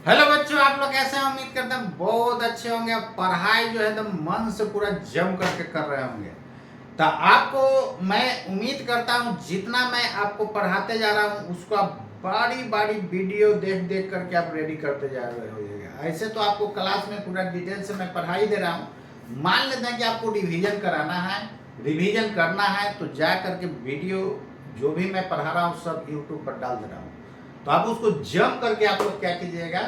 Hello बच्चों, आप लोग कैसे हैं? उम्मीद करते हैं बहुत अच्छे होंगे। पढ़ाई जो है एकदम मन से पूरा जम करके कर रहे होंगे। तो आपको मैं उम्मीद करता हूँ जितना मैं आपको पढ़ाते जा रहा हूँ उसको आप बारी बारी वीडियो देख देख करके आप रेडी करते जा रहे होइएगा। ऐसे तो आपको क्लास में पूरा डिटेल से मैं पढ़ाई दे रहा हूँ। मान लेते हैं कि आपको रिवीजन कराना है, रिवीजन करना है तो जा करके वीडियो जो भी मैं पढ़ा रहा हूँ सब यूट्यूब पर डाल दे रहा हूँ। तो आप उसको जम करके आप लोग क्या कीजिएगा,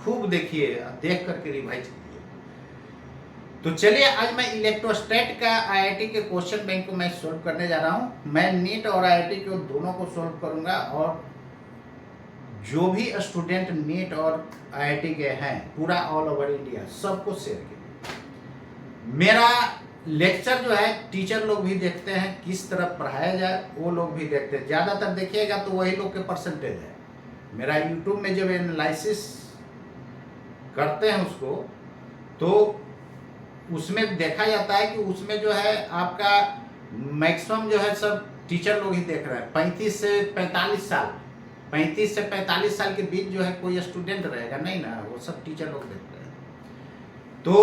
खूब देखिए, देख करके रिवाइज कीजिए। तो चलिए आज मैं इलेक्ट्रोस्टैट का आईआईटी के क्वेश्चन बैंक को मैं सोल्व करने जा रहा हूं। मैं नीट और आईआईटी को दोनों को सोल्व करूंगा और जो भी स्टूडेंट नीट और आईआईटी के हैं पूरा ऑल ओवर इंडिया सबको शेयर कीजिए। मेरा लेक्चर जो है टीचर लोग भी देखते हैं, किस तरह पढ़ाया जाए वो लोग भी देखते हैं। ज़्यादातर देखिएगा तो वही लोग के परसेंटेज है। मेरा यूट्यूब में जब एनालिसिस करते हैं उसको तो उसमें देखा जाता है कि उसमें जो है आपका मैक्सिमम जो है सब टीचर लोग ही देख रहे हैं। 35 से 45 साल के बीच जो है कोई स्टूडेंट रहेगा नहीं ना, वो सब टीचर लोग देख रहे हैं। तो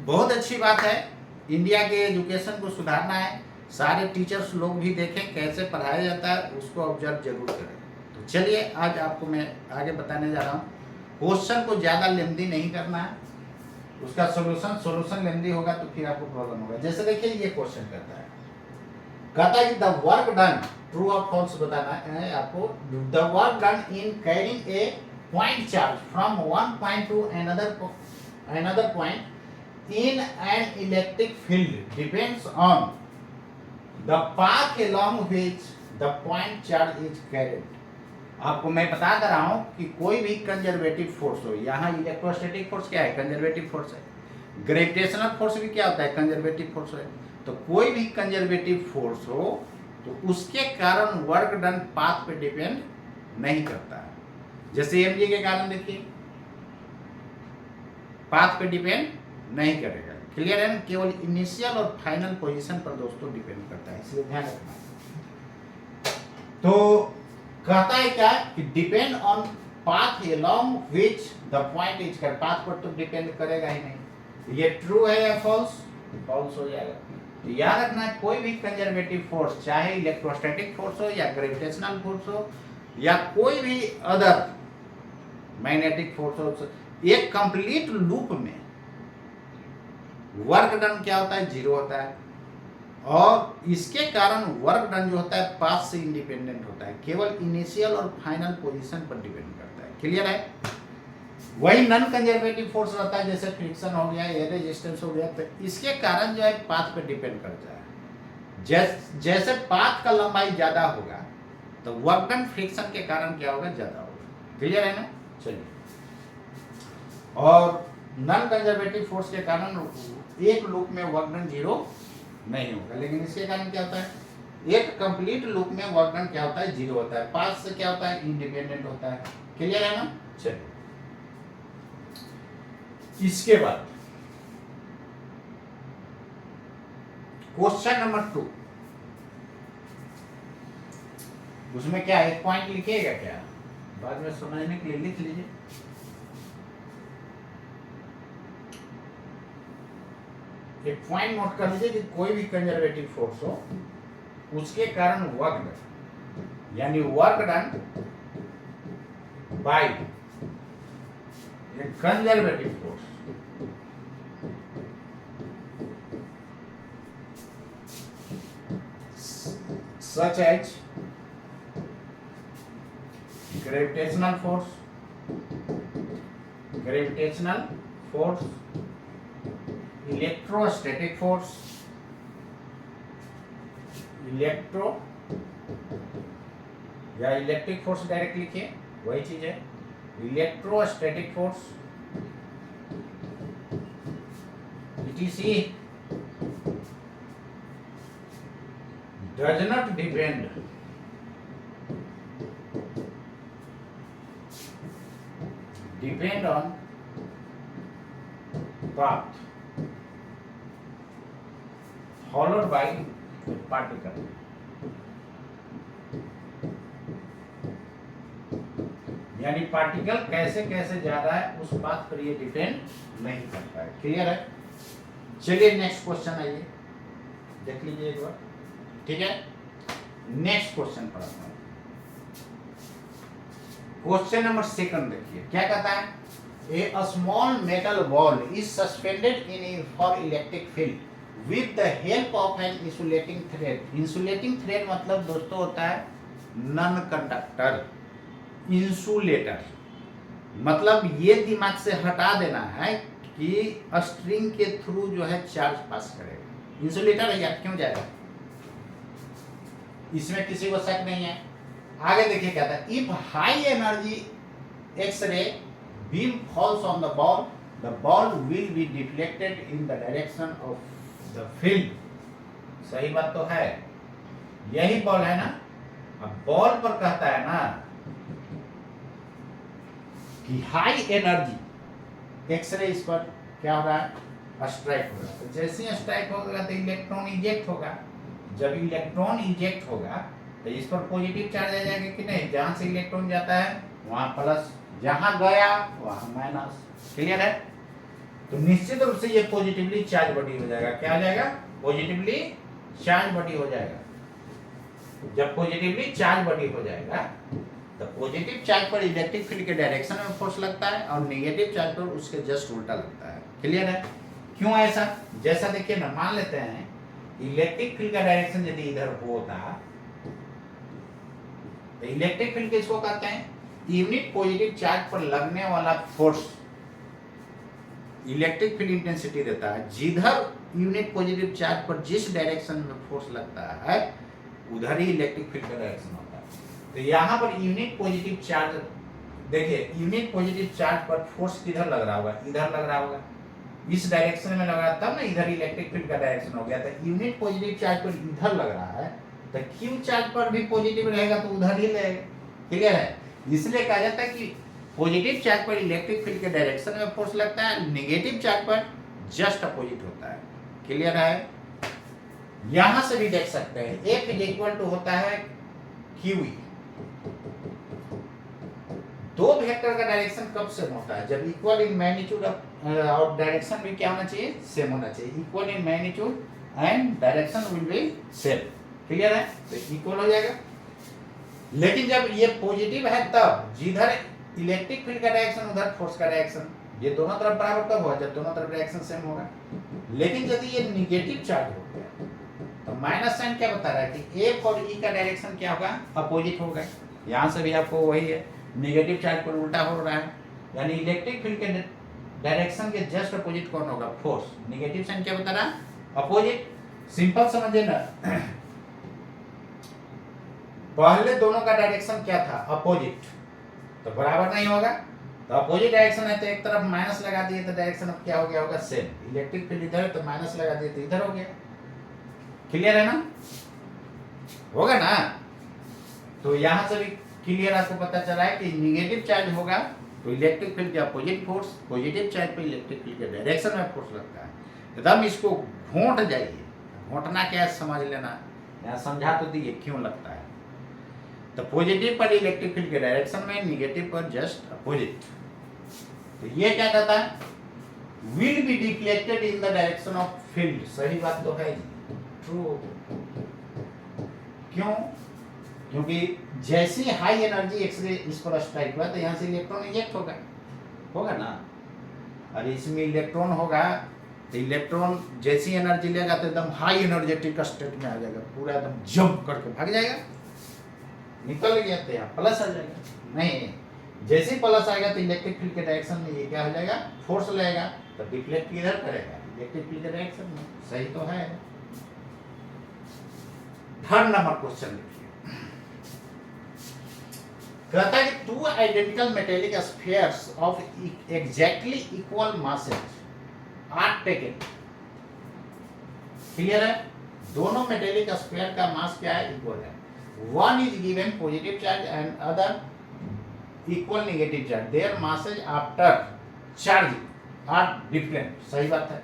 बहुत अच्छी बात है, इंडिया के एजुकेशन को सुधारना है। सारे टीचर्स लोग भी देखें कैसे पढ़ाया जाता है, उसको ऑब्जर्व जरूर करें। तो चलिए आज आपको मैं आगे बताने जा रहा हूँ। क्वेश्चन को ज़्यादा लेंदी नहीं करना है, उसका सॉल्यूशन लेंदी होगा तो फिर आपको प्रॉब्लम होगा। जैसे देखिए ये क्वेश्चन कहता है कि द वर्क डन, ट्रू और फॉल्स बताना है आपको। The work done in carrying a point charge from one point two another point in an electric field depends on the path along which the point charge is carried. आपको मैं बता दे रहा हूं कि कोई भी कंजर्वेटिव फोर्स हो, यहाँ इलेक्ट्रोस्टैटिक फोर्स क्या है? कंजर्वेटिव फोर्स है। ग्रेविटेशनल फोर्स भी क्या होता है? कंजर्वेटिव फोर्स है। तो कोई भी कंजर्वेटिव फोर्स हो तो उसके कारण वर्क डन पाथ पे डिपेंड नहीं करता है। जैसे एमजी के कारण देखिए पाथ पे डिपेंड नहीं करेगा। क्लियर है? केवल इनिशियल और फाइनल पोजीशन पर दोस्तों डिपेंड करता है, इसलिए ध्यान रखना। तो कहता है क्या कि depend on path along which the point is कर। पाथ पर तो डिपेंड करेगा ही नहीं। ये ट्रू है या फॉल्स? फॉल्स हो जाएगा। तो याद रखना है कोई भी कंजर्वेटिव फोर्स, चाहे इलेक्ट्रोस्टैटिक फोर्स हो या ग्रेविटेशनल फोर्स हो या कोई भी अदर मैग्नेटिक फोर्स हो, एक कंप्लीट लूप में वर्क डन क्या होता है? जीरो होता है। और इसके कारण वर्क डन जो होता है पाथ से इंडिपेंडेंट होता है, केवल इनिशियल और फाइनल पोजीशन पर डिपेंड करता है। क्लियर है? वही नॉन कंजर्वेटिव फोर्स रहता है, जैसे फ्रिक्शन हो गया, एयर रेजिस्टेंस हो गया, तो इसके कारण जो है पाथ पे डिपेंड करता है। जैसे पाथ का लंबाई ज्यादा होगा तो वर्क डन फ्रिक्शन के कारण क्या होगा? ज्यादा होगा। क्लियर है ना? चलिए, और नॉन कंजर्वेटिव फोर्स के कारण एक लूप में वर्क डन जीरो नहीं होगा, लेकिन इसके कारण क्या होता है? एक कंप्लीट लूप में वर्क डन क्या होता है? जीरो होता है। पाथ से क्या होता है? इंडिपेंडेंट होता है। क्लियर है ना? चलिए, इसके बाद क्वेश्चन नंबर 2, उसमें क्या एक पॉइंट लिखिएगा, क्या बाद में समझने के लिए लिख लीजिए। एक पॉइंट नोट कर लीजिए कि कोई भी कंजर्वेटिव फोर्स हो उसके कारण वर्क डन, यानी work done by A conservative force such as gravitational force, electrostatic force, electro या इलेक्ट्रिक फोर्स डायरेक्ट लिखिए, वही चीज है। Electrostatic force ETC does not depend on path followed by a particle। यानी पार्टिकल कैसे कैसे जा रहा है उस बात पर ये डिपेंड नहीं करता है। क्लियर है? चलिए नेक्स्ट क्वेश्चन आइए, देख लीजिए एक बार। ठीक है, नेक्स्ट क्वेश्चन पढ़ाता हूं। क्वेश्चन नंबर 2 देखिए क्या कहता है। A small metal ball is suspended in for electric field with the help of an insulating thread. Insulating thread मतलब दोस्तों होता है नॉन कंडक्टर इंसुलेटर। मतलब ये दिमाग से हटा देना है कि स्ट्रिंग के थ्रू जो है चार्ज पास करेगा। इंसुलेटर है यार, क्यों जाएगा, इसमें किसी को शक नहीं है। आगे देखिए क्या था। If high energy X-ray beam falls on the ball will be deflected in the direction of the field. सही बात तो है, यही बॉल है ना। अब बॉल पर कहता है ना कि हाई एनर्जी एक्स-रे इस पर क्या हो रहा है, स्ट्राइक होगा। तो जैसे ही स्ट्राइक होगा तो इलेक्ट्रॉन इजेक्ट होगा। जब इलेक्ट्रॉन इजेक्ट होगा तो इस पर पॉजिटिव चार्ज आ जाएगा कि नहीं। जहां से इलेक्ट्रॉन जाता है वहां प्लस, जहां गया वहां माइनस। क्लियर है? तो निश्चित रूप से ये पॉजिटिवली चार्ज बॉडी हो जाएगा। क्या हो जाएगा? पॉजिटिवली चार्ज बॉडी हो जाएगा। जब पॉजिटिवली चार्ज बॉडी हो जाएगा तो पॉजिटिव चार्ज पर इलेक्ट्रिक फील्ड के डायरेक्शन में फोर्स लगता है और नेगेटिव चार्ज पर उसके जस्ट उल्टा लगता है। क्लियर है? क्यों ऐसा? जैसा देखिए ना, मान लेते हैं इलेक्ट्रिक फील्ड का डायरेक्शन यदि इधर होता तो इलेक्ट्रिक फील्ड किसको कहते हैं? यूनिट पॉजिटिव चार्ज पर लगने वाला फोर्स इलेक्ट्रिक फील्ड इंटेंसिटी देता है। जिधर यूनिट पॉजिटिव चार्ज पर जिस डायरेक्शन में फोर्स लगता है उधर ही इलेक्ट्रिक फील्ड का डायरेक्शन होता है। तो यहाँ पर यूनिट पॉजिटिव चार्ज देखिए, यूनिट पॉजिटिव चार्ज पर फोर्स किधर लग रहा होगा? इधर लग रहा होगा, इस डायरेक्शन में लग रहा, तब ना इधर इलेक्ट्रिक फील्ड का डायरेक्शन हो गया। तो यूनिट पॉजिटिव चार्ज पर इधर लग रहा है तो क्यू चार्ज पर भी पॉजिटिव रहेगा तो उधर ही लगेगा। क्लियर है? इसलिए कहा जाता है कि पॉजिटिव चार्ज पर इलेक्ट्रिक फील्ड के डायरेक्शन में फोर्स लगता है, नेगेटिव चार्ज पर जस्ट अपोजिट होता है। क्लियर है? यहां से भी देख सकते हैं F इज इक्वल टू होता है QE। दो वेक्टर का डायरेक्शन कब सेम होता है? जब इक्वल इन मैग्नीट्यूड और डायरेक्शन भी क्या होना चाहिए? सेम होना चाहिए। Equal in magnitude and direction will be same. Clear है? तो इक्वल हो जाएगा। लेकिन जब ये पॉजिटिव है तब जिधर इलेक्ट्रिक फील्ड का डायरेक्शन उधर फोर्स का डायरेक्शन, ये दोनों तरफ बराबर कब होगा? जब दोनों तरफ डायरेक्शन सेम होगा। लेकिन यदि ये नेगेटिव चार्ज हो गया तो माइनस साइन क्या बता रहा है कि F और E का डायरेक्शन क्या होगा? अपोजिट होगा। यहां से भी आपको वही है, नेगेटिव चार्ज पर उल्टा हो रहा है, यानी इलेक्ट्रिक फील्ड के डायरेक्शन के जस्ट अपोजिट कौन होगा? फोर्स। नेगेटिव साइन क्या बता रहा है? अपोजिट। सिंपल समझे ना। पहले दोनों का डायरेक्शन क्या था? अपोजिट, तो बराबर नहीं होगा। तो अपोजिट डायरेक्शन है तो एक तरफ माइनस लगा दिए तो डायरेक्शन अब क्या हो गया होगा? सेम। इलेक्ट्रिक फील्ड इधर है तो माइनस लगा दिए तो इधर हो गया। क्लियर है ना? होगा ना? तो यहां से भी क्लियर आपको पता चला है कि नेगेटिव चार्ज होगा तो इलेक्ट्रिक फील्ड के अपोजिट फोर्स, पॉजिटिव चार्ज पे इलेक्ट्रिक फील्ड के डायरेक्शन में फोर्स लगता है। एकदम इसको घोंट जाइए। घोंटना क्या है समझ लेना, यहाँ समझा तो दिए क्यों लगता है। तो पॉजिटिव पर इलेक्ट्रिक फील्ड के डायरेक्शन में, नेगेटिव पर जस्ट अपोजिट। तो ये क्या कहता है? Will be deflected in the direction of field. सही बात तो है, ट्रू। क्यों? क्योंकि जैसी हाई एनर्जी एक्स-रे इस पर स्ट्राइक हुआ तो यहाँ से इलेक्ट्रॉन इजेक्ट होगा, होगा ना। और इसमें इलेक्ट्रॉन होगा तो इलेक्ट्रॉन जैसी एनर्जी लेगा तो एकदम हाई एनर्जेटिक स्टेट में आ जाएगा, पूरा एकदम जंप करके भाग जाएगा, निकल गया तो यहाँ प्लस आ जाएगा। नहीं, जैसे प्लस आएगा तो इलेक्ट्रिक फील्ड के डायरेक्शन में ये क्या हो जाएगा? फोर्स लगेगा तो डिफ्लेक्ट किधर करेगा? इलेक्ट्रिक फील्ड के डायरेक्शन में। सही तो है। थर्ड नंबर क्वेश्चन देखिए, कहता है कि two identical metallic spheres of exactly equal masses are taken. Clear है? दोनों मेटेलिक स्फीयर का मास क्या है? इक्वल है। One is given positive charge and other equal negative charge, their masses after charging are different. सही बात है।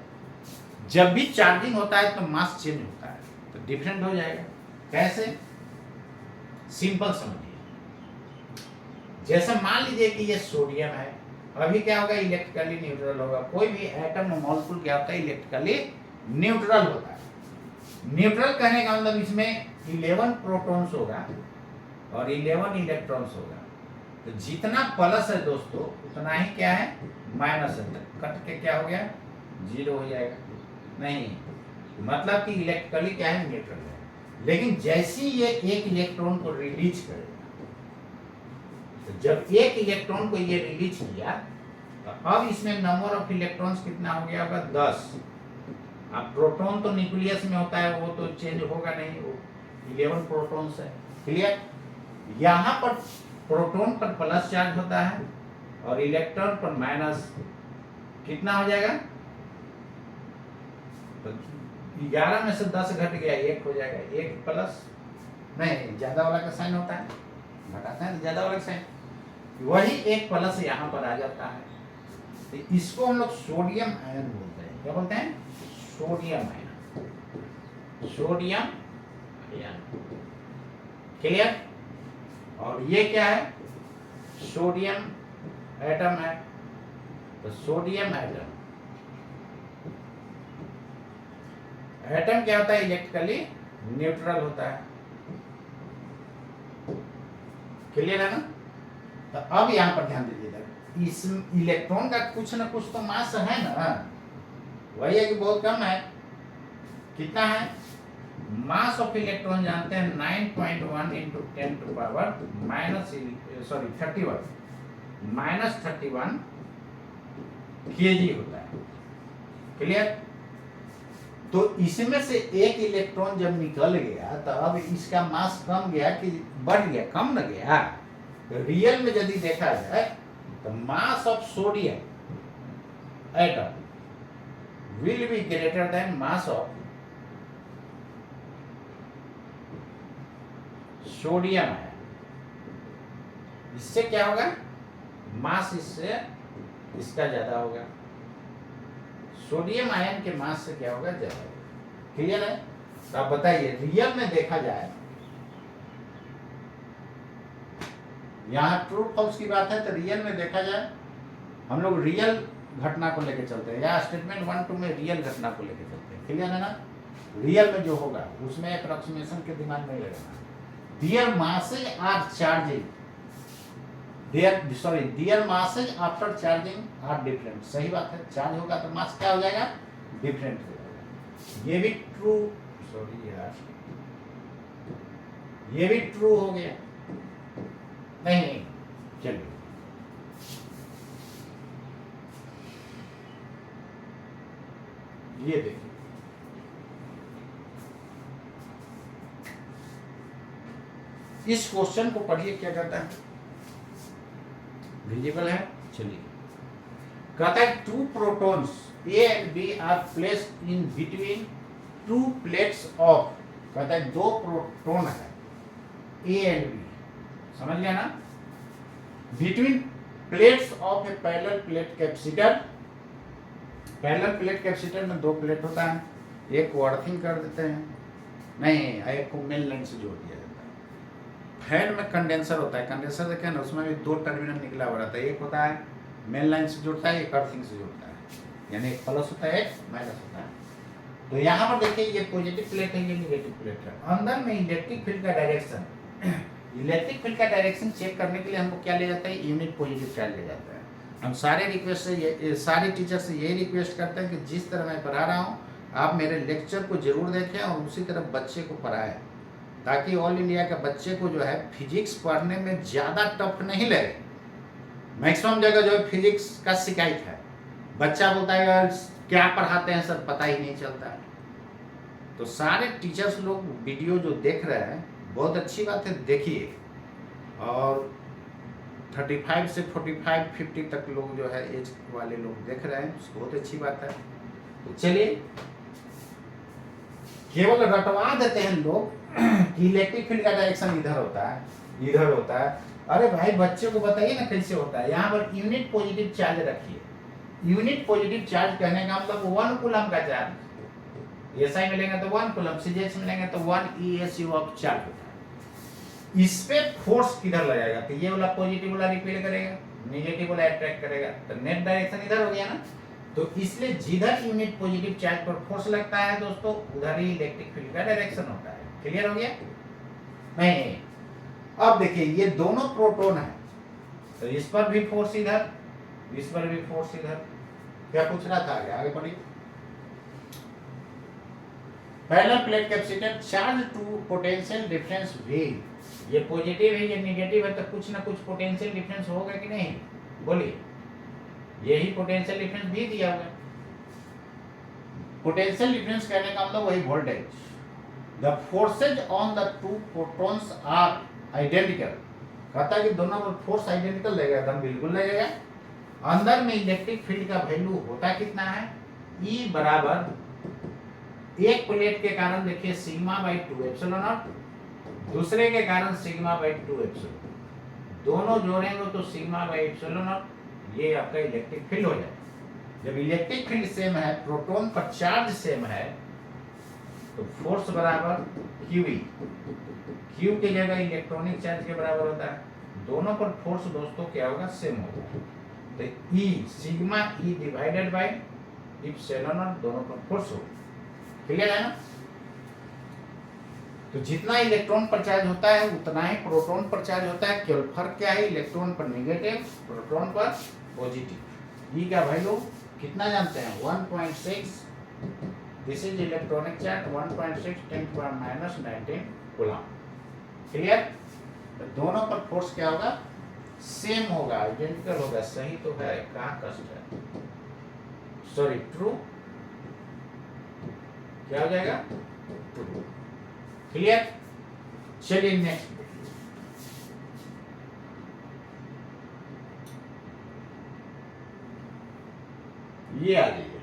जब भी चार्जिंग होता है तो मास चेंज होता है तो डिफरेंट हो जाएगा। कैसे? सिंपल समझिए। जैसे मान लीजिए कि ये सोडियम है, अभी क्या होगा, इलेक्ट्रिकली न्यूट्रल होगा। कोई भी एटम मॉलिक्यूल क्या होता है, इलेक्ट्रिकली न्यूट्रल होता है। न्यूट्रल कहने का मतलब इसमें 11 प्रोटॉन्स होगा और 11 इलेक्ट्रॉन्स होगा। तो जितना प्लस है दोस्तों उतना ही क्या है, माइनस है। कट के क्या हो गया, 0 हो जाएगा। नहीं, मतलब कि इलेक्ट्रिकली क्या है, न्यूट्रल है। लेकिन जैसे ये एक इलेक्ट्रॉन को रिलीज करेगा, तो जब एक इलेक्ट्रॉन को ये रिलीज किया तो अब इसमें नंबर ऑफ इलेक्ट्रॉन्स कितना हो गया होगा, 10। अब प्रोटॉन तो न्यूक्लियस में होता है, वो तो चेंज होगा नहीं, वो 11 प्रोटॉन्स है। क्लियर। यहाँ पर प्रोटॉन पर प्लस चार्ज होता है और इलेक्ट्रॉन पर माइनस। कितना हो जाएगा, तो 11 में से 10 घट गया, 1 हो जाएगा। 1 प्लस, नहीं ज्यादा वाला का साइन होता है, घटाते हैं ज्यादा वाला का साइन, वही 1 प्लस यहाँ पर आ जाता है। तो इसको हम लोग सोडियम आयन बोलते हैं। क्या बोलते हैं, sodium ion, sodium ion. Clear. और ये क्या है, सोडियम एटम है, तो सोडियम एटम। एटम क्या होता है, इलेक्ट्रिकली न्यूट्रल होता है। क्लियर है ना। तो अब यहां पर ध्यान दीजिएगा, इस इलेक्ट्रॉन का कुछ ना कुछ तो मास है ना, वही है कि बहुत कम है। कितना है, मास ऑफ इलेक्ट्रॉन जानते हैं 9.1 इंटू 10 टू पावर -31 केजी होता है। क्लियर। तो इसमें से एक इलेक्ट्रॉन जब निकल गया तो अब इसका मास कम गया कि बढ़ गया, कम न गया। तो रियल में यदि देखा जाए तो mass of sodium atom will be greater then mass of sodium है। इससे क्या होगा, मास इससे इसका ज्यादा होगा। सोडियम आयन के मास से क्या होगा, ज्यादा होगा। क्लियर है। तो आप बताइए, रियल में देखा जाए, यहाँ ट्रू फॉल्स की बात है, तो रियल में देखा जाए हम लोग रियल घटना को लेकर चलते हैं, या स्टेटमेंट 1, 2 में रियल घटना को लेकर चलते हैं। क्लियर है ना। रियल में जो होगा उसमें अप्रोक्सीमेशन के दिमाग नहीं लगाना। Their masses are charging. Their masses after charging are different. सही बात है, चार्ज होगा तो मास क्या हो जाएगा, डिफरेंट हो जाएगा। ये भी ट्रू, सॉरी यार, ये भी ट्रू हो गया। नहीं, चलिए ये देखिए, इस क्वेश्चन को पढ़िए, क्या कहता है, विजिबल है। चलिए, कहता है 2 protons A and B are placed in between 2 plates of, कहता है 2 प्रोटॉन है ए एंड बी, समझ लिया ना, between plates of A parallel plate capacitor. Parallel plate capacitor में 2 प्लेट होता है, एक को अर्थिंग कर देते हैं, नहीं एक को मेन लाइन से जोड़ दिया जाता है। फैन में कंडेंसर होता है, कंडेंसर देखें ना, उसमें भी 2 टर्मिनल निकला हुआ रहता है, एक होता है मेन लाइन से जुड़ता है, एक अर्थिंग से जुड़ता है, यानी एक प्लस होता है, एक माइनस होता है। तो यहाँ पर देखिए, ये पॉजिटिव प्लेट है, ये नेगेटिव प्लेट है। अंदर में इलेक्ट्रिक फील्ड का डायरेक्शन, इलेक्ट्रिक फील्ड का डायरेक्शन चेक करने के लिए हमको क्या ले जाता है, यूनिट पॉजिटिव चार्ज ले जाता है। हम सारे टीचर से यही रिक्वेस्ट करते हैं कि जिस तरह मैं पढ़ा रहा हूँ आप मेरे लेक्चर को जरूर देखें और उसी तरह बच्चे को पढ़ाएं, ताकि ऑल इंडिया के बच्चे को जो है फिजिक्स पढ़ने में ज़्यादा टफ नहीं लगे। मैक्सिमम जगह जो है फिजिक्स का शिकायत है, बच्चा बोलता है यार क्या पढ़ाते हैं सर, पता ही नहीं चलता है। तो सारे टीचर्स लोग वीडियो जो देख रहे हैं, बहुत अच्छी बात है, देखिए। और 35 से 45, 50 तक लोग जो है एज वाले लोग देख रहे हैं, बहुत अच्छी बात है। तो चलिए, केवल रटवा देते हैं लोग कि इलेक्ट्रिक फील्ड का डायरेक्शन इधर होता है, इधर होता है। अरे भाई बच्चे को बताइए ना कैसे होता है। यहाँ पर यूनिट पॉजिटिव चार्ज रखिए। यूनिट पॉजिटिव चार्ज कहने का मतलब 1 कूलम का चार्ज, एसआई मिलेंगे तो 1 कूलम, सीजीएच मिलेंगे तो 1 ESU ऑफ चार्ज होता है। इस पे फोर्स किधर लगेगा, तो ये वाला पॉजिटिव वाला रिपेल करेगा, नेगेटिव वाला अट्रैक्ट करेगा, तो नेट डायरेक्शन इधर हो गया ना। तो इसलिए जिधर यूनिट पॉजिटिव चार्ज पर फोर्स लगता है दोस्तों, उधर ही इलेक्ट्रिक फील्ड का डायरेक्शन होता है। क्लियर हो गया? नहीं, अब देखिए ये दोनों प्रोटॉन है, तो इस पर भी फोर्स इधर, इस पर भी फोर्स इधर। क्या पूछ रहा था आगे बढ़िए। Parallel plate capacitor charge to potential difference V, ये पॉजिटिव है ये नेगेटिव है, तो कुछ ना कुछ पोटेंशियल डिफरेंस होगा कि नहीं, बोलिए। यही पोटेंशियल डिफरेंस भी दिया हुआ है। पोटेंशियल डिफरेंस कहने का मतलब वही voltage. The forces on the two protons are identical, कहता है कि दोनों पर फोर्स आइडेंटिकल लगेगा, एकदम बिल्कुल लगेगा। अंदर में इलेक्ट्रिक फील्ड का वैल्यू होता कितना है, E बराबर एक प्लेट के कारण देखिए सिग्मा बाई 2 एप्सिलॉन नॉट, दूसरे के कारण सिग्मा बाई 2 एप्सिलॉन, दोनों जोड़ेंगे तो सिग्मा बाई एप्सिलॉन नॉट, ये आपका इलेक्ट्रिक फील्ड हो जाए। जब इलेक्ट्रिक फील्ड सेम है, प्रोटॉन पर चार्ज सेम है, तो फोर्स बराबर QE, Q की जगह इलेक्ट्रॉनिक चार्ज के बराबर होता है। दोनों पर फोर्स दोस्तों क्या होगा, सेम होगा। तो E sigma E divided by epsilon not, दोनों पर फोर्स होगा। क्लियर है ना? तो जितना इलेक्ट्रॉन पर चार्ज होता है उतना ही प्रोटॉन पर चार्ज होता है। केवल फर्क क्या है, इलेक्ट्रॉन पर नेगेटिव, प्रोटॉन पर पॉजिटिव। E का वैल्यू कितना जानते हैं, 1.6, this is electronic charge 1.6 10⁻⁻19 coulomb. Clear? तो दोनों पर फोर्स क्या होगा, सेम होगा, आइडेंटिकल होगा। सही तो है, कहाँ कष्ट है, सॉरी ट्रू, क्या हो जाएगा, ट्रू। क्लियर? चलिए नेक्स्ट, ये आ जाइए।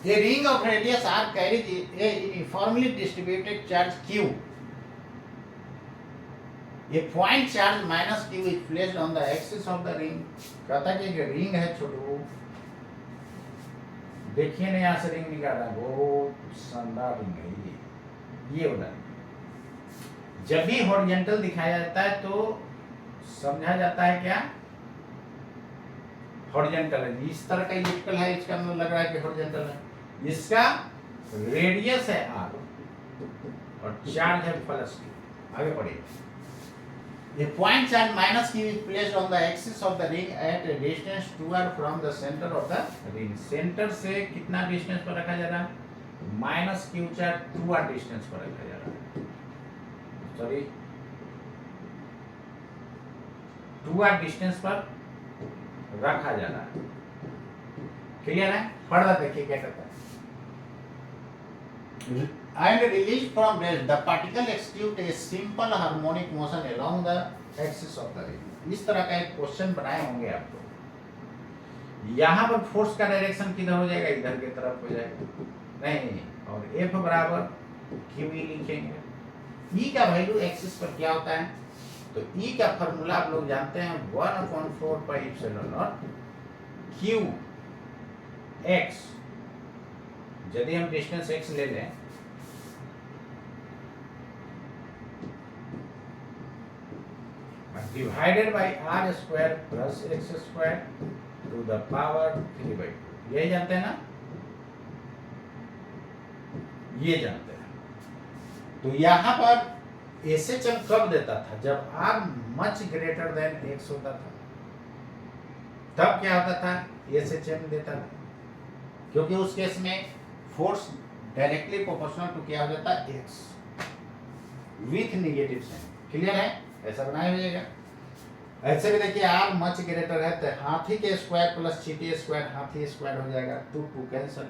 A ring of radius r carries a uniformly distributed charge q. A point charge minus q is placed on the axis of the ring. कहता है कि रिंग है छोटू, देखिए ना यहाँ से रिंग निकाल रहा है, बहुत शानदार रिंग है ये वाला। जब भी हॉरिजॉन्टल दिखाया जाता है तो समझा जाता है क्या, हॉरिजॉन्टल है। इस तरह का इलिप्टिकल है, इसका मतलब लग रहा है कि हॉरिजॉन्टल है। इसका रेडियस है r और चार्ज है प्लस q। आगे पढ़िए। A point charge minus q is placed on the axis of the ring at a distance 2r from the center of the ring. Centre से कितना डिस्टेंस पर रखा जा रहा है, minus q charge 2r distance पर रखा जा रहा है, सॉरी 2r डिस्टेंस पर रखा जा रहा है। क्लियर है? पढ़ना देखिए क्या करता है। And released from rest, the particle execute a simple harmonic motion along the axis of the ring. इस तरह का एक क्वेश्चन बनाए होंगे आप लोग। यहाँ पर फोर्स का डायरेक्शन किधर हो जाएगा, इधर की तरफ हो जाएगा, नहीं, और F बराबर QE लिखेंगे। E का वैल्यू एक्सिस पर क्या होता है, तो E का फॉर्मूला आप लोग जानते हैं 1/4 pi epsilon naught Q x, यदि हम डिस्टेंस x ले लें divided by r square plus x square to the power 3/2, यही जानते हैं ना, ये जानते हैं। तो यहाँ पर SHM कब देता था, जब r much greater than x होता था, तब क्या होता था, SHM देता था, क्योंकि उस केस में फोर्स डायरेक्टली प्रोपोर्शनल टू क्या हो जाता है, x with negative sign. Clear है? ऐसा बनाया जाएगा। ऐसे भी देखिए r मच ग्रेटर है, तो हाथी के स्क्वायर प्लस चीटी स्क्वायर हाथी स्क्वायर हो जाएगा, 2 2 कैंसिल।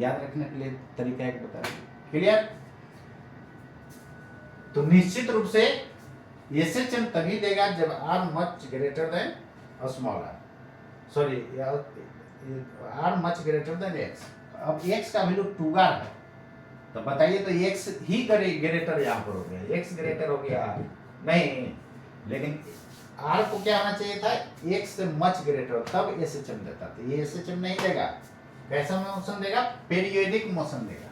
याद रखने के लिए तरीका एक बता रहे। क्लियर? तो निश्चित रूप से SHM तभी देगा जब r much greater than small r, sorry r much greater than x। अब x का वैल्यू 2r है, तो बताइए तो x ही ग्रेटर यहाँ पर हो गया, x ग्रेटर हो गया r नहीं, लेकिन r को क्या होना चाहिए था, x से मच ग्रेटर, तब SHM देता था। ये SHM नहीं देगा, कैसा मोशन देगा, पीरियोडिक मोशन देगा।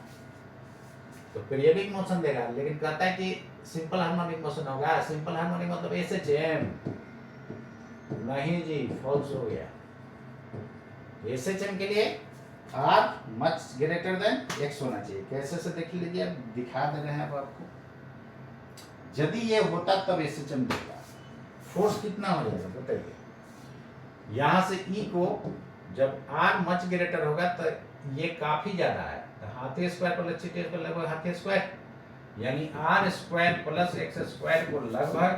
तो पीरियोडिक मोशन देगा, लेकिन कहता है कि सिंपल हार्मोनिक मोशन होगा। सिंपल हार्मोनिक मतलब SHM नहीं जी, फॉल्स हो गया। SHM के लिए R much greater than X होना चाहिए। कैसे से देख लीजिए, दिखा दे रहे हैं अब आपको। यदि ये होता तब SHM देगा। फोर्स कितना हो जाएगा बताइए। यहाँ से E को जब R मच ग्रेटर होगा तो ये काफी ज्यादा है, तो हाथे स्क्वायर प्लस ct स्क्वायर लगभग हाथे स्क्वायर, यानी R square plus X square को लगभग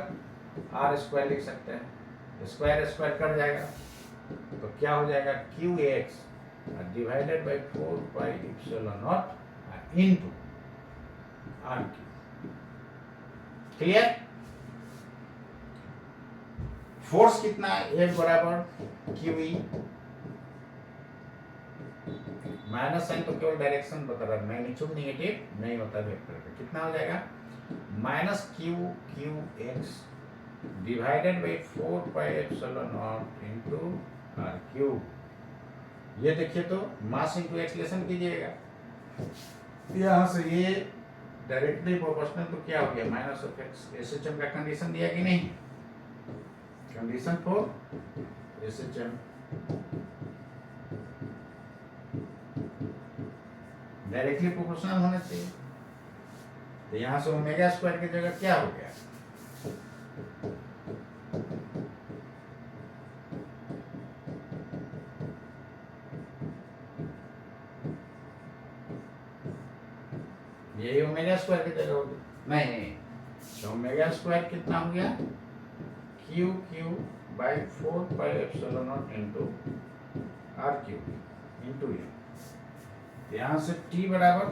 R स्क्वायर लिख सकते हैं। स्क्वायर स्क्वायर कट जाएगा तो क्या हो जाएगा, QX divided by 4 pi epsilon naught into RQ। Clear. Force कितना है, F बराबर QE, माइनस साइन तो केवल डायरेक्शन बता रहा है, मैग्नीट्यूड नेगेटिव नहीं होता वेक्टर का। कितना हो जाएगा, minus QX divided by 4 pi epsilon naught into RQ। ये देखिए तो मास इनटू एक्सीलरेशन कीजिएगा, यहाँ से ये डायरेक्टली प्रोपोर्शनल, तो क्या हो गया माइनस ऑफ एक्स। SHM का कंडीशन दिया कि नहीं, condition for SHM directly proportional होना चाहिए। तो यहाँ से ओमेगा स्क्वायर की जगह क्या हो गया, ये ओमेगा स्क्वायर की जगह होगी, नहीं तो ओमेगा स्क्वायर कितना हो गया, QQ by 4 pi epsilon naught into RQ into ये। यहाँ से T बराबर,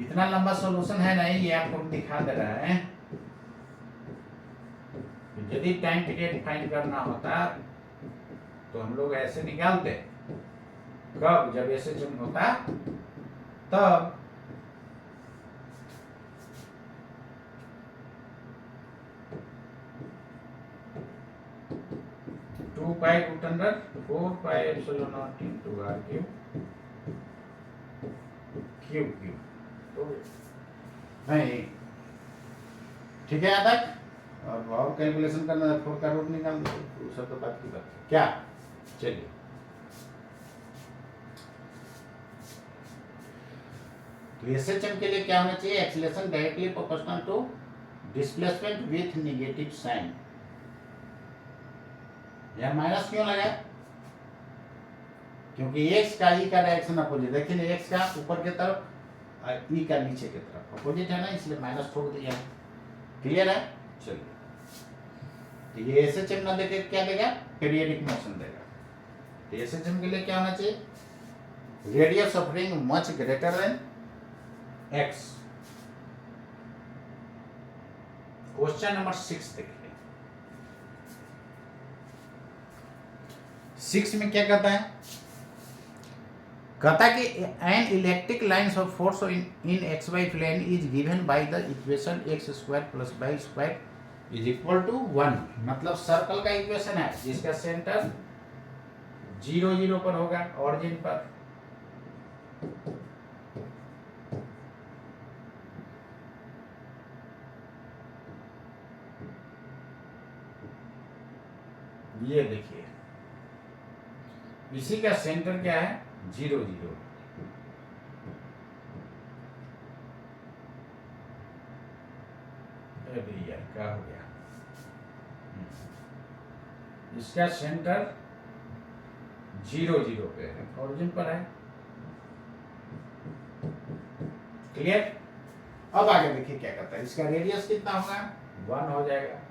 इतना लंबा सॉल्यूशन है नहीं, ये आपको दिखा दे रहा है। यदि टाइम पीरियड फाइंड करना होता तो हम लोग ऐसे निकालते, कब, जब SHM होता तब। Two pi root under 4 pi epsilon naught into RQ cube cube, तो नहीं ठीक है यहाँ तक। और कैलकुलेशन करना है, 4 का रूट निकाल दो, सब तो बात की बात है क्या। चलिए तो SHM के लिए क्या होना चाहिए, acceleration directly proportional to displacement with negative sign. यह माइनस क्यों लगा, क्योंकि x का E का डायरेक्शन अपोजिट, देखिए x का ऊपर की तरफ और E का नीचे की तरफ अपोजिट है ना, इसलिए माइनस छोड़ दिया। क्लियर है। चलिए तो ये SHM ना देके क्या देगा, पीरियडिक मोशन देगा। तो SHM के लिए क्या होना चाहिए, radius of ring much greater than x। Question number 6 देखिए, 6 में क्या कहता है, कहता है कि an electric lines of force in XY plane is given by the equation x square plus y square is equal to 1। मतलब सर्कल का इक्वेशन है जिसका सेंटर 0 0 पर होगा, ऑरिजिन पर। ये देखिए इसी का सेंटर क्या है, 0 0। अरे यार क्या हो गया, इसका सेंटर 0 0 पे है, ऑरिजिन पर है। क्लियर। अब आगे देखिए क्या करता है, इसका रेडियस कितना होगा, 1 हो जाएगा।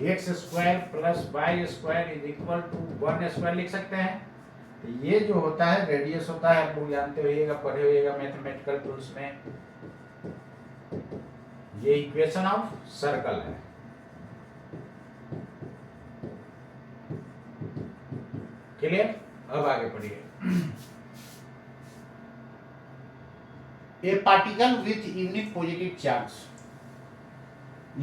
X square plus y square is equal to 1 square लिख सकते हैं। तो ये जो होता है रेडियस होता है, आप लोग जानते होइएगा, पढ़े होइएगा मैथमेटिकल टूल्स में। ये इक्वेशन ऑफ सर्कल है। क्लियर। अब आगे पढ़िए। ए particle with unique positive charge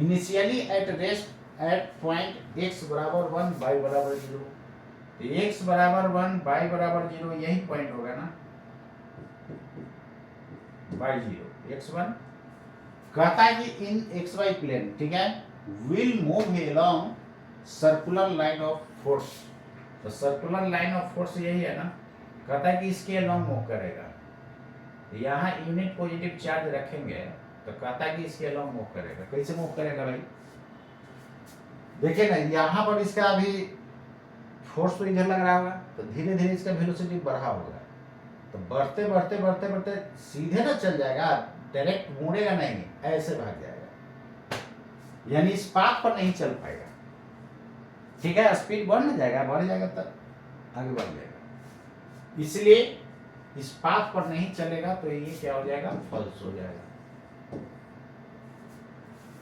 initially at rest at point x बराबर 1 y बराबर 0। तो x बराबर 1 y बराबर 0 यही पॉइंट होगा ना, y0 x1 कहता है कि इन xy प्लेन, ठीक है, will move along circular line of force. तो सर्कुलर लाइन ऑफ फोर्स यही है ना, कहता है कि इसके अलोंग मूव करेगा। यहाँ यूनिट पॉजिटिव चार्ज रखेंगे तो कहता है कि इसके अलोंग मूव करेगा। कैसे मूव करेगा भाई, देखिए ना, यहाँ पर इसका अभी फोर्स तो इधर लग रहा होगा, तो धीरे धीरे इसका वेलोसिटी बढ़ा होगा, तो बढ़ते बढ़ते बढ़ते बढ़ते सीधे ना चल जाएगा, डायरेक्ट मुड़ेगा नहीं, ऐसे भाग जाएगा, यानी इस पाथ पर नहीं चल पाएगा। ठीक है, स्पीड बढ़ जाएगा तब आगे बढ़ जाएगा, इसलिए इस पाथ पर नहीं चलेगा, तो ये क्या हो जाएगा, फॉल्स हो जाएगा।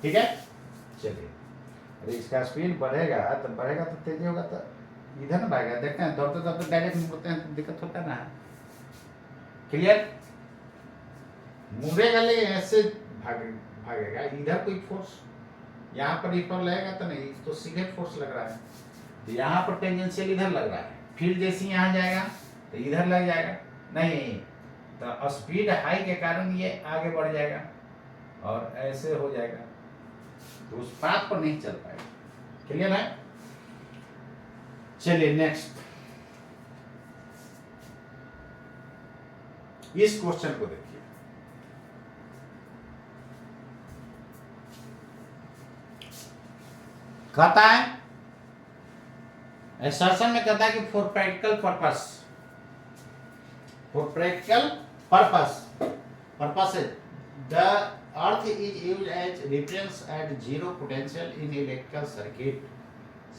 ठीक है, चलिए, अरे इसका स्पीड बढ़ेगा तो तेजी होगा तो इधर ना भागेगा। देखते हैं दौड़ते दौड़ते डायरेक्ट मुड़ते हैं तो दिक्कत होता है ना। क्लियर, मुड़ेगा ले ऐसे भागेगा, इधर कोई फोर्स यहाँ पर इस पर लगेगा तो नहीं, तो सीधे फोर्स लग रहा है, तो यहाँ पर टेंजेंशियल इधर लग रहा है, फिर जैसे यहाँ जाएगा तो इधर लग जाएगा, नहीं तो स्पीड हाई के कारण ये आगे बढ़ जाएगा और ऐसे हो जाएगा, तो उस पाथ पर नहीं चल पाएगा। क्लियर है, चलिए नेक्स्ट, इस क्वेश्चन को देखिए। कहता है, एसर्शन में कहता है कि for practical purpose the earth is used as reference at zero potential in electrical circuit.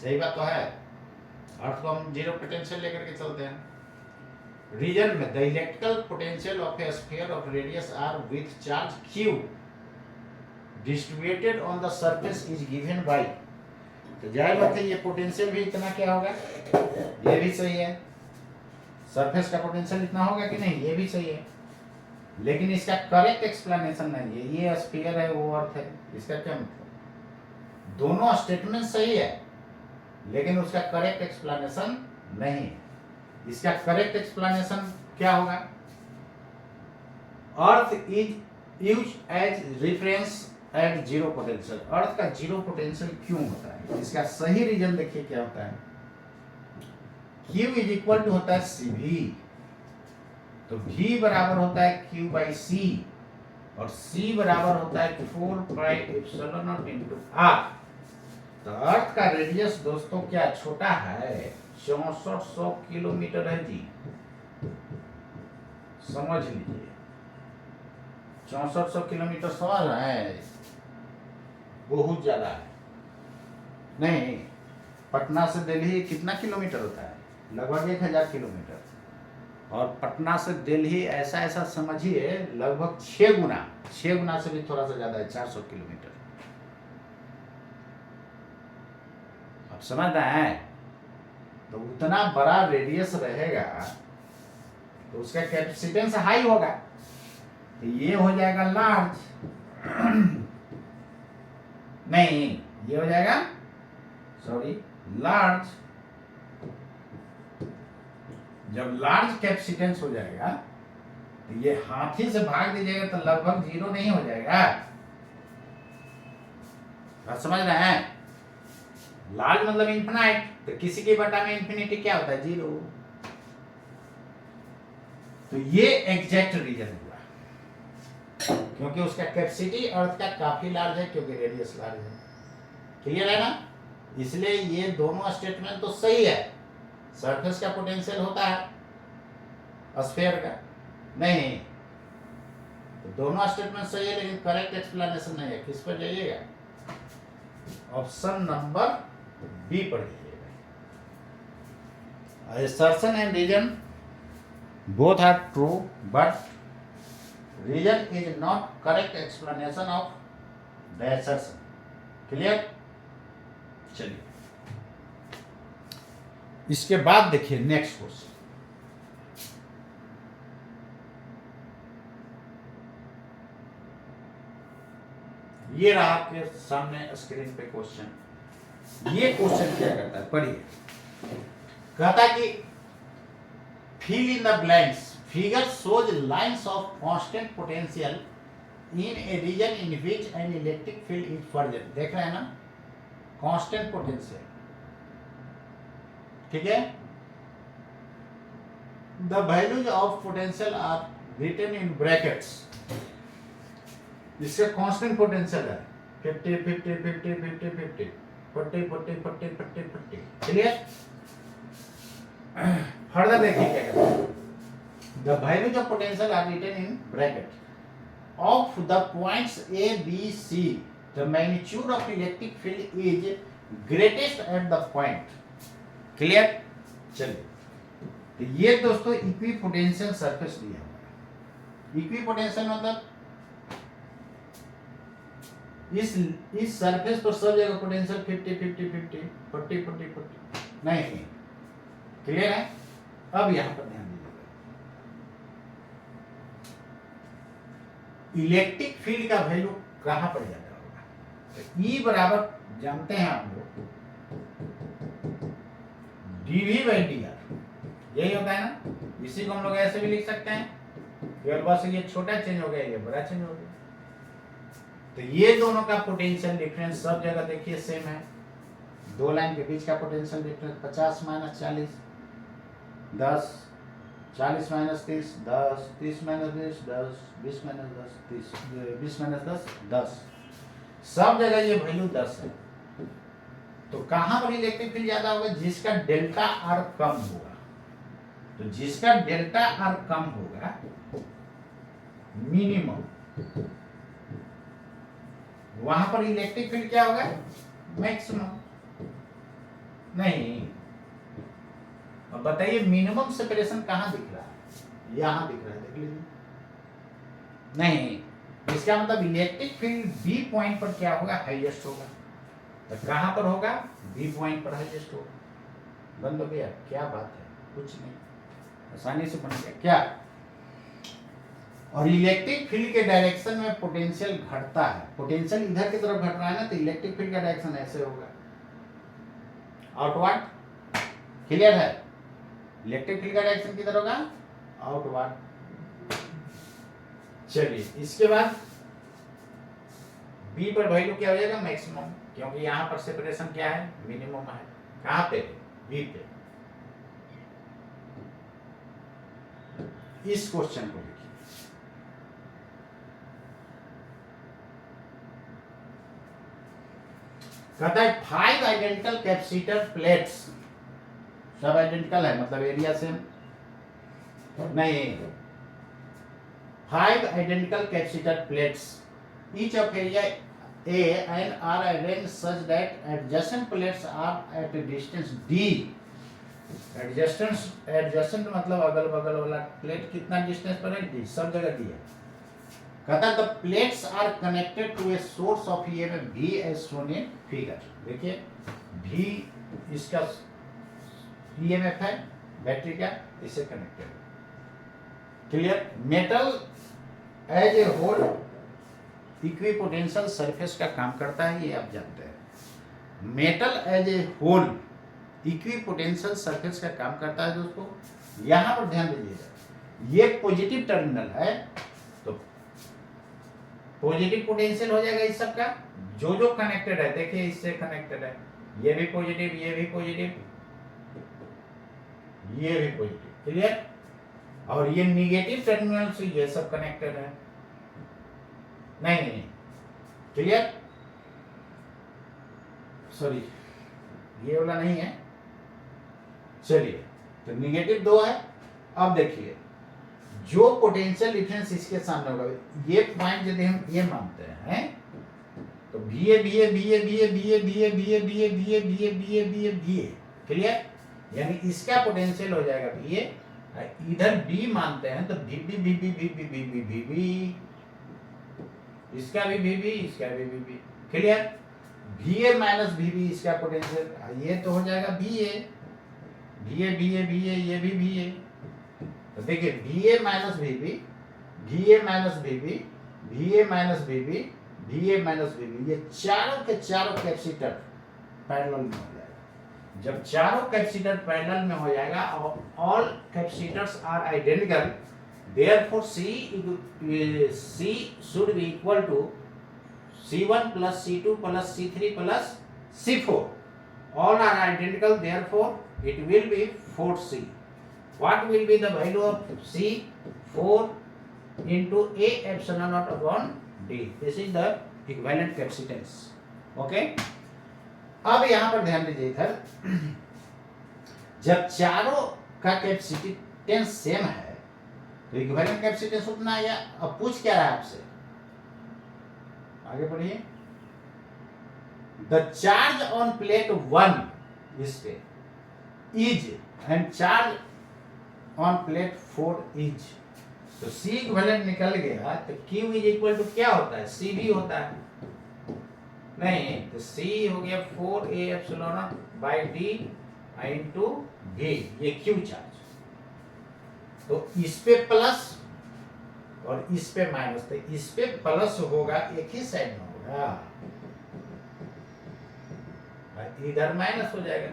सही बात तो है, अर्थ को हम जीरो पोटेंशियल लेकर के चलते हैं। रीजन में the electrical potential of a sphere of radius R with charge q distributed on the surface is given by. तो जाहिर बात है ये पोटेंशियल भी इतना क्या होगा, ये भी सही है, सरफेस का पोटेंशियल इतना होगा कि नहीं, ये भी सही है, लेकिन इसका करेक्ट एक्सप्लेनेशन नहीं है। ये स्फीयर है, वो अर्थ है, इसका क्या मतलब, दोनों स्टेटमेंट सही है लेकिन उसका करेक्ट एक्सप्लेनेशन नहीं है। इसका करेक्ट एक्सप्लेनेशन क्या होगा, earth is used as reference at zero potential. Earth का जीरो पोटेंशियल क्यों होता है, इसका सही रीजन देखिए क्या होता है। Q इज इक्वल टू होता है CV, तो V बराबर होता है Q बाई C और C बराबर होता है 4 pi epsilon naught into R। तो अर्थ का रेडियस दोस्तों क्या छोटा है, 6400 किलोमीटर है जी, समझ लीजिए 6400 किलोमीटर सवाल है, बहुत ज्यादा है। नहीं, पटना से दिल्ली कितना किलोमीटर होता है, लगभग 1000 किलोमीटर, और पटना से दिल्ली ऐसा समझिए लगभग 6 गुना से भी थोड़ा सा ज्यादा है, 400 किलोमीटर। अब समझ रहे हैं, तो उतना बड़ा रेडियस रहेगा तो उसका कैपेसिटेंस हाई होगा, तो ये हो जाएगा लार्ज, नहीं ये हो जाएगा लार्ज। जब लार्ज कैपेसिटेंस हो जाएगा तो ये हाथी से भाग दीजिएगा तो लगभग जीरो नहीं हो जाएगा, बात समझ रहे हैं। लार्ज मतलब इन्फिनाइट, तो किसी के बटा में इन्फिनिटी क्या होता है, जीरो। तो ये एग्जैक्ट रीजन हुआ, क्योंकि उसका कैपेसिटी अर्थ का काफी लार्ज है, क्योंकि रेडियस लार्ज है। क्लियर है ना, इसलिए ये दोनों स्टेटमेंट तो सही है। सरफेस का पोटेंशियल होता है स्फीयर का नहीं, तो दोनों स्टेटमेंट सही है लेकिन करेक्ट एक्सप्लेनेशन नहीं है। किस पर जाइएगा, ऑप्शन नंबर बी पर जाइएगा। Assertion and reason both are true but reason is not correct explanation of the assertion. Clear, चलिए इसके बाद देखिए नेक्स्ट क्वेश्चन। ये रहा आपके सामने स्क्रीन पे क्वेश्चन। ये क्वेश्चन क्या करता है, पढ़िए। कहता है कि fill in the blanks Figure shows lines of constant potential in a region in which an electric field is present. देख रहे हैं ना, constant potential, ठीक है. The values of potential are written in brackets. इसका constant potential है 50 50 50 50 50 40 40 40 40 40. Clear. Further देखिए क्या कहते हैं. The values of potential are written in bracket. Of the points A, B, C, the magnitude of electric field is greatest at the point. Clear? चलिए, तो ये दोस्तों इक्विपोटेंशियल सरफेस दिया हुआ है. इक्विपोटेंशियल मतलब इस सरफेस पर सब जगह पोटेंशियल 50 50 50 40 40 40 नहीं. क्लियर है. अब यहां पर ध्यान दीजिएगा, इलेक्ट्रिक फील्ड का वैल्यू कहां पर ज्यादा होगा. तो E बराबर जानते हैं आप लोग dV/dr, यही होता है ना. इसी को हम लोग ऐसे भी लिख सकते हैं, केवल बस ये छोटा चेंज हो गया, ये बड़ा चेंज हो गया. तो ये दोनों का पोटेंशियल डिफरेंस सब जगह देखिए सेम है. दो लाइन के बीच का पोटेंशियल डिफरेंस 50 - 40 10, 40 - 30 10, 30 - 20 10, 20 - 10 30, 20 - 10 10. सब जगह ये वैल्यू 10 है. तो कहां पर इलेक्ट्रिक फील्ड ज्यादा होगा? जिसका डेल्टा आर कम होगा. तो जिसका डेल्टा आर कम होगा, मिनिमम, वहां पर इलेक्ट्रिक फील्ड क्या होगा? मैक्सिमम. नहीं, अब बताइए मिनिमम सेपरेशन कहां दिख रहा है? यहां दिख रहा है, देख लीजिए. नहीं, इसका मतलब इलेक्ट्रिक फील्ड बी पॉइंट पर क्या होगा? हाईएस्ट होगा. तो कहां पर होगा? बी पॉइंट पर हाईएस्ट होगा. बंद हो गया. क्या बात है, कुछ नहीं, आसानी से बन गया. क्या? और इलेक्ट्रिक फील्ड के डायरेक्शन में पोटेंशियल घटता है. पोटेंशियल इधर की तरफ घट रहा है ना, तो इलेक्ट्रिक फील्ड का डायरेक्शन ऐसे होगा, आउटवर्ड. क्लियर है? इलेक्ट्रिक फील्ड का डायरेक्शन किधर होगा? आउटवर्ड. चलिए, इसके बाद बी पर वैल्यू क्या हो जाएगा? मैक्सिमम, क्योंकि यहां पर सेपरेशन क्या है? मिनिमम है. कहां पे? बी पे. इस क्वेश्चन को देखिए, कहता है 5 आइडेंटिकल कैपेसिटर प्लेट्स, सब आइडेंटिकल है मतलब एरिया सेम नहीं. 5 identical capacitor plates, each of area A and are arranged such that adjacent plates are at a distance D. adjacent मतलब अगल बगल वाला प्लेट कितना डिस्टेंस पर है? D. सब जगह D है. कहता है the plates are connected to a source of EMF V as shown in figure. देखिए V इसका EMF है बैटरी का, इससे connected. Clear? Metal as a whole equipotential surface का काम करता है, ये आप जानते हैं. Metal as a whole equipotential surface का काम करता है दोस्तों. यहां पर ध्यान दीजिएगा, ये पॉजिटिव टर्मिनल है तो पॉजिटिव पोटेंशियल हो जाएगा इस सब का. जो जो कनेक्टेड है, देखिए इससे कनेक्टेड है, ये भी पॉजिटिव, ये भी पॉजिटिव, ये भी पॉजिटिव. क्लियर? और ये निगेटिव टर्मिनल से ये सब कनेक्टेड है. नहीं, क्लियर? सॉरी, ये वाला नहीं है. चलिए, तो निगेटिव 2 है. अब देखिए, जो पोटेंशियल डिफरेंस इसके सामने होगा, ये पॉइंट यदि हम ये मानते हैं तो VA VA VA VA VA VA VA VA VA VA VA VA VA. Clear? यानी इसका पोटेंशियल हो जाएगा VA. इधर B मानते हैं तो VB VB VB VB VB, इसका भी VB, इसका भी VB. Clear? VA minus VB इसका पोटेंशियल, ये तो हो जाएगा VA VA VA VA, ये भी VA. तो देखिए VA minus VB, VA minus VB, VA minus VB, VA minus VB, ये चारों के चारों कैपेसिटर पैरेलल में हो जाएगा. जब चारों कैपेसिटर पैरेलल में हो जाएगा और all capacitors are identical, Therefore, C should be equal to C1 plus C2 plus C3 plus C4. All are identical. Therefore, it will be 4C. What will be the value of C? 4 into A epsilon naught upon D. This is the equivalent capacitance. Okay. अब यहां पर ध्यान दीजिए इधर, जब चारों का capacitance same है तो इक्विवेलेंट कैपेसिटेंस उतना आया। अब पूछ क्या रहा है आपसे, आगे बढ़िए। द चार्ज ऑन प्लेट 1 इस पे is and charge on plate 4 is, तो C इक्विवेलेंट निकल गया तो Q इज इक्वल टू क्या होता है? C भी होता है नहीं, तो C हो गया 4A epsilon naught by D into V, ये Q चार्ज। तो इस पे प्लस और इस पे माइनस, तो इस पे प्लस होगा, एक ही साइड में होगा, इधर माइनस हो जाएगा।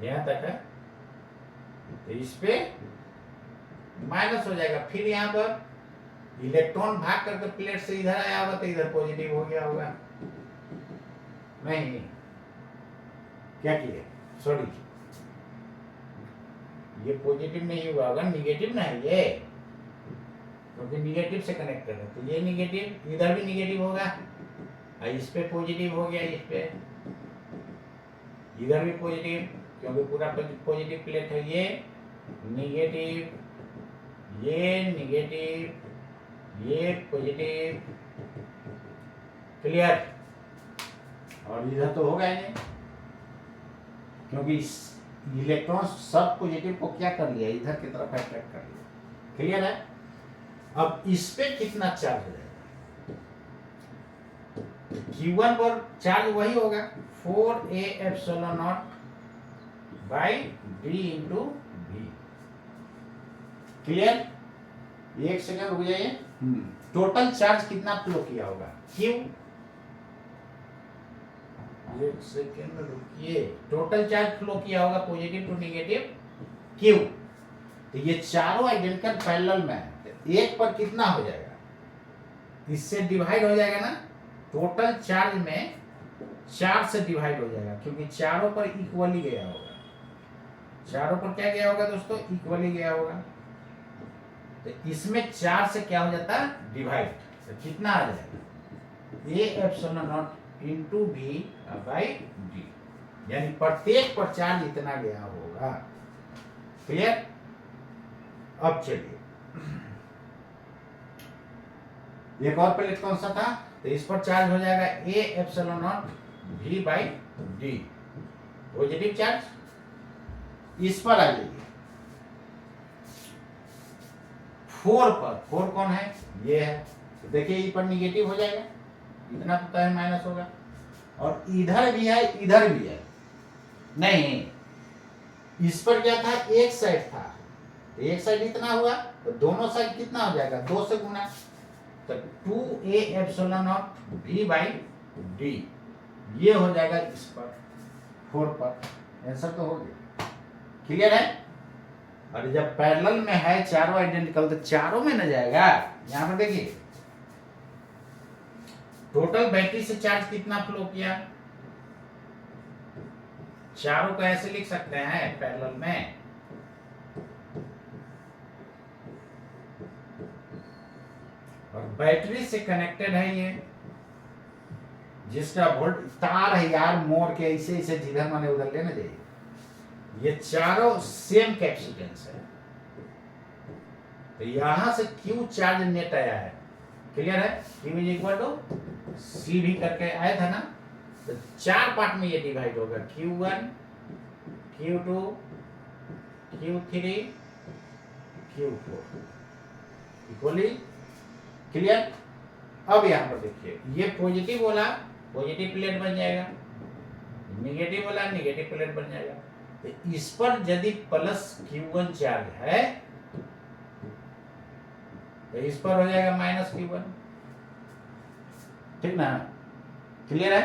यहां तक है, तो इस पे माइनस हो जाएगा। फिर यहां पर इलेक्ट्रॉन भाग करके प्लेट से इधर आया होगा तो इधर पॉजिटिव हो गया होगा। नहीं, क्या किए, सॉरी, ये पॉजिटिव नहीं हुआ होगा, निगेटिव ना है ये, क्योंकि निगेटिव से कनेक्ट कर रहे हैं, तो ये निगेटिव, इधर भी निगेटिव होगा, इस पे पॉजिटिव हो गया, इस पे इधर भी पॉजिटिव, क्योंकि पूरा पॉजिटिव प्लेट है। ये निगेटिव, ये निगेटिव, ये पॉजिटिव, क्लियर। और इधर तो होगा ही नहीं, क्योंकि इलेक्ट्रॉन सब पॉजिटिव को क्या कर लिया, इधर की तरफ अट्रैक्ट कर लिया, क्लियर है। अब इस पे कितना चार्ज हो जाएगा, Q1 पर चार्ज वही होगा 4A epsilon naught by D into V, clear. एक सेकंड रुक जाइए। टोटल चार्ज कितना फ्लो किया होगा, Q, एक सेकंड रुकिए, टोटल चार्ज फ्लो किया होगा पॉजिटिव टू नेगेटिव Q। तो ये चारों आइडेंटिकल पैरेलल में है, तो एक पर कितना हो जाएगा, इससे डिवाइड हो जाएगा ना, टोटल चार्ज में 4 से डिवाइड हो जाएगा, क्योंकि चारों पर इक्वली गया होगा। चारों पर क्या गया होगा दोस्तों, इक्वली गया होगा। तो इसमें 4 से क्या हो जाता है, डिवाइड, तो कितना आ जाएगा, A epsilon not into V by D, यानी प्रत्येक पर चार्ज इतना गया होगा, क्लियर। अब चलिए एक और प्लेट कौन सा था, तो इस पर चार्ज हो जाएगा A epsilon not V by D, positive charge. इस पर आ जाइए 4 पर, 4 कौन है, ये है, तो देखिए ये पर निगेटिव हो जाएगा, इतना तो है माइनस होगा, और इधर भी है, इधर भी है, नहीं, इस पर क्या था, एक साइड था, तो एक साइड इतना हुआ, तो दोनों साइड कितना हो जाएगा, 2 से गुना, तो 2A epsilon not V by D, ये हो जाएगा इस पर 4 पर, आंसर तो हो गया, क्लियर है। और जब पैरेलल में है चारों आइडेंटिकल, तो चारों में न जाएगा। यहां पर देखिए टोटल बैटरी से चार्ज कितना फ्लो किया, चारों को ऐसे लिख सकते हैं पैरेलल में, और बैटरी से कनेक्टेड है ये, जिसका वोल्ट तार है यार, मोड़ के ऐसे ऐसे जिधर माने उधर लेने जाइए, ये चारों सेम कैपेसिटेंस है, तो यहां से Q चार्ज नेट आया है, क्लियर है। Q is equal to C भी करके आया था ना, तो 4 पार्ट में ये डिवाइड होगा, Q1, Q2, Q3, Q4 equally, clear. अब यहां पर देखिए, ये पॉजिटिव वाला पॉजिटिव प्लेट बन जाएगा, नेगेटिव वाला नेगेटिव प्लेट बन जाएगा, तो इस पर यदि प्लस Q1 चार्ज है तो इस पर हो जाएगा माइनस Q1, ठीक ना, क्लियर है।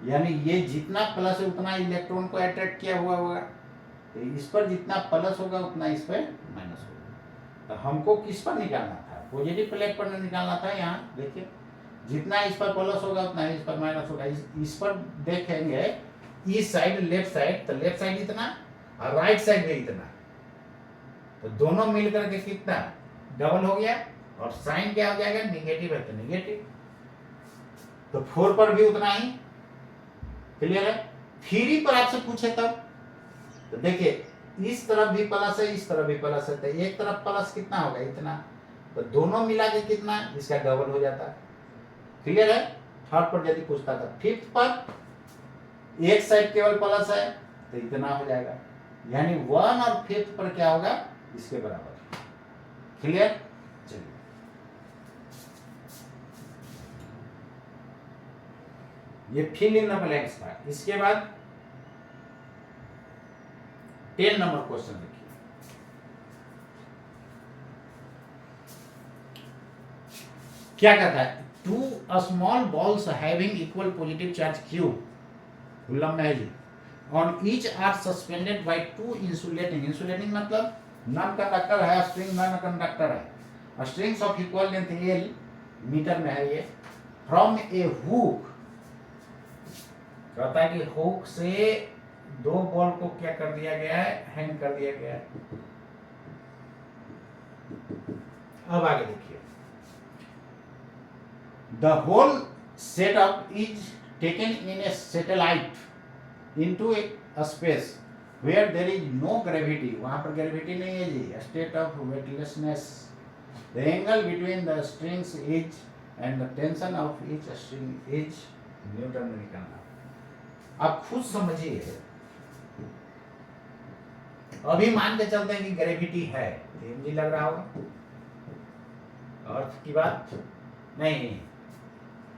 यानी ये जितना प्लस है उतना इलेक्ट्रॉन को अट्रैक्ट किया हुआ होगा, तो इस पर जितना प्लस होगा उतना इस पर माइनस होगा। तो हमको किस पर निकालना था, पॉजिटिव प्लेट पर निकालना था। यहाँ देखिए जितना इस पर प्लस होगा उतना इस पर माइनस होगा। इस पर देखेंगे इस साइड लेफ्ट साइड, तो लेफ्ट साइड इतना और राइट साइड भी इतना, तो दोनों मिलकर के कितना डबल हो गया। और साइन क्या हो जाएगा, निगेटिव है तो निगेटिव। तो 4 पर भी उतना ही। क्लियर है। 3 पर आपसे पूछे तब तो देखिए इस तरफ भी प्लस है, इस तरफ भी प्लस है, तो एक तरफ प्लस कितना होगा इतना, तो दोनों मिला के कितना, इसका डबल हो जाता है। क्लियर है। 3rd पर यदि पूछता था। 5th पर एक साइड केवल प्लस है तो इतना हो जाएगा, यानी 1 और 5th पर क्या होगा, इसके बराबर। क्लियर। चलिए ये फिल इन द ब्लैंक्स था। इसके बाद 10 नंबर क्वेश्चन देखिए। क्या कहता है, 2 small balls having equal positive charge Q coulomb है जी, on each are suspended by 2 insulating, insulating मतलब नॉन कंडक्टर है, स्ट्रिंग नॉन कंडक्टर है, strings of equal length L metre में है ये, फ्रॉम ए हुक। कहता है कि हुक से 2 बॉल को क्या कर दिया गया है, हैंग कर दिया गया है। अब आगे देखिए, the whole setup is taken in a satellite into a space where there is no gravity, वहां पर ग्रेविटी नहीं है जी, state of weightlessness. The angle between the strings is and the tension of each string is newton में निकालना। आप खुद समझिए, अभी मान के चलते हैं कि ग्रेविटी है, mg लग रहा होगा, अर्थ की बात नहीं,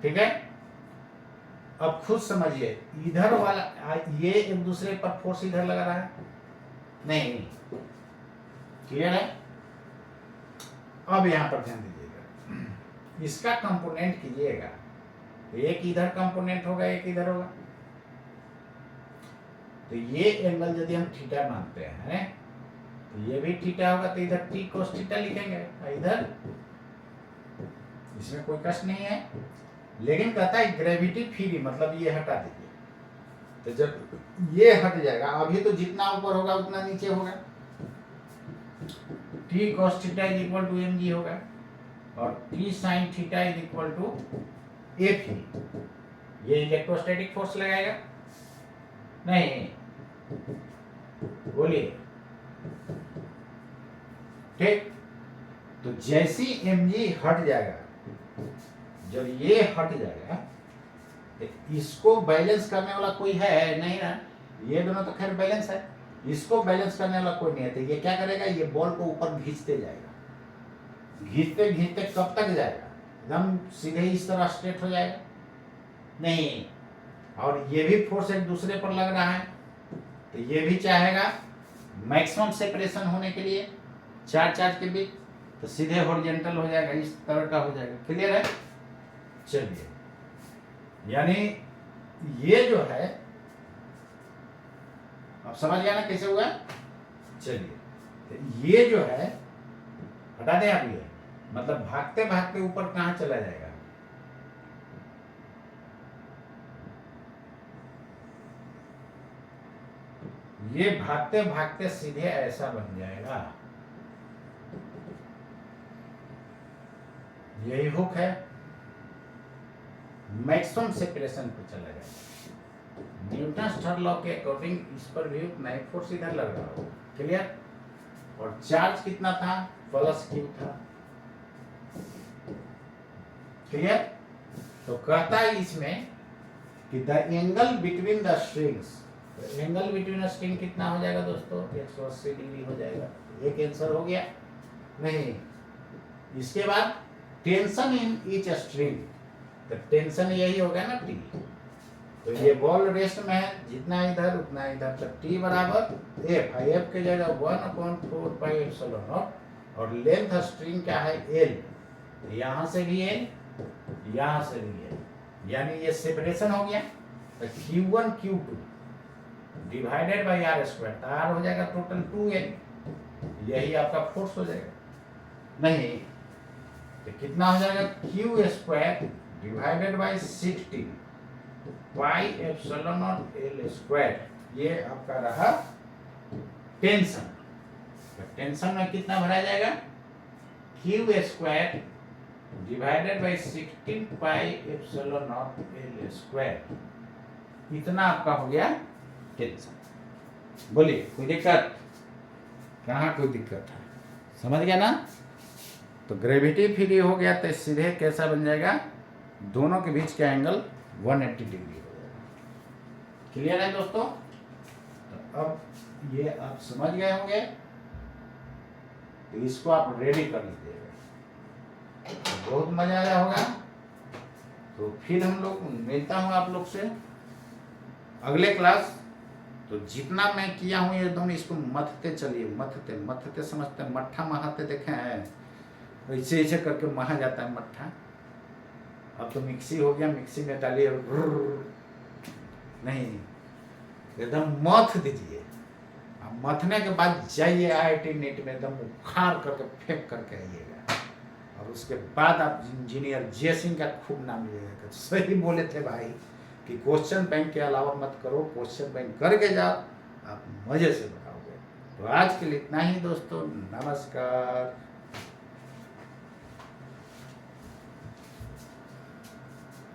ठीक है। अब खुद समझिए, इधर वाला ये एक दूसरे पर फोर्स इधर लगा रहा है नहीं, क्लियर है। अब यहां पर ध्यान दीजिएगा, इसका कंपोनेंट कीजिएगा, एक इधर कंपोनेंट होगा एक इधर होगा, तो ये एंगल यदि हम थीटा मानते हैं तो ये भी थीटा होगा, तो इधर t cos थीटा लिखेंगे, इधर इसमें कोई कष्ट नहीं है। लेकिन कहता है ग्रेविटी फ्री, मतलब ये हटा दीजिए, तो जब ये हट जाएगा, अभी तो जितना ऊपर होगा उतना नीचे होगा, t cos theta is equal to mg होगा, और t sin theta is equal to a free. ये इलेक्ट्रोस्टैटिक फोर्स लगाएगा नहीं, बोलिए, ठीक। तो जैसी mg हट जाएगा, जब ये हट जाएगा तो इसको बैलेंस करने वाला कोई है नहीं ना, ये दोनों तो खैर बैलेंस है, इसको बैलेंस करने वाला कोई नहीं है, तो ये क्या करेगा, ये बॉल को ऊपर खींचते जाएगा, खींचते खींचते कब तक जाएगा, एकदम सीधे इस तरह स्ट्रेट हो जाएगा नहीं, और ये भी फोर्स एक दूसरे पर लग रहा है, तो ये भी चाहेगा मैक्सिमम सेपरेशन होने के लिए चार्ज के बीच, तो सीधे हॉरिजॉन्टल हो जाएगा, इस तरह का हो जाएगा। क्लियर है। चलिए, यानी ये जो है, अब समझ गया ना कैसे हुआ। चलिए, तो ये जो है हटा दें आप, ये मतलब भागते भागते ऊपर कहां चला जाएगा, ये भागते भागते सीधे ऐसा बन जाएगा, यही हुक है, मैक्सिमम सेपरेशन पे चला जाएगा। न्यूटन थर्ड लॉ के अकॉर्डिंग इस पर भी उतना ही फोर्स इधर लग रहा होगा। क्लियर। और चार्ज कितना था, प्लस Q था। क्लियर। तो कहता है इसमें कि the angle between the strings, angle between string कितना हो जाएगा दोस्तों, 180 डिग्री हो जाएगा। एक आंसर हो गया नहीं। इसके बाद टेंशन इन ईच स्ट्रिंग, तो टेंशन यही होगा ना T, तो ये बॉल रेस्ट में है, जितना इधर उतना इधर, तो T बराबर F, F के जगह 1/4πε0, और लेंथ स्ट्रिंग क्या है L, तो यहाँ से भी L, यहाँ से भी L, यानी ये सेपरेशन हो गया। तो Q1 Q2 divided by R square, तो आर हो जाएगा टोटल 2n, यही आपका फोर्स हो जाएगा। नहीं तो कितना हो जाएगा, Q square divided by 16 pi epsilon naught L square, ये आपका रहा टेंशन। तो टेंशन में कितना भरा जाएगा, Q square divided by 16 pi epsilon naught L square, इतना आपका हो गया टेंशन। बोलिए कोई दिक्कत, कहाँ कोई दिक्कत है, समझ गया ना। तो ग्रेविटी फ्री हो गया तो सीधे कैसा बन जाएगा, दोनों के बीच का एंगल 180 डिग्री हो जाएगा। क्लियर है दोस्तों। तो अब ये आप समझ गए होंगे, तो इसको आप रेडी कर लीजिएगा, तो बहुत मजा आया होगा। तो फिर हम लोग मिलता हूँ आप लोग से अगले क्लास। तो जितना मैं किया हूँ एकदम इसको मथते चलिए, मथते मथते समझते, मट्ठा महाते देखे हैं, ऐसे ऐसे करके महा जाता है मट्ठा। अब तो मिक्सी हो गया, मिक्सी में डालिए, नहीं एकदम मथ दीजिए। अब मथने के बाद जाइए IIT नेट में एकदम उखाड़ करके फेंक करके आइएगा, और उसके बाद आप इंजीनियर जय सिंह का खूब नाम लीजिएगा। सही बोले थे भाई कि क्वेश्चन बैंक के अलावा मत करो, क्वेश्चन बैंक करके जाओ, आप मजे से बनाओगे। तो आज के लिए इतना ही दोस्तों, नमस्कार।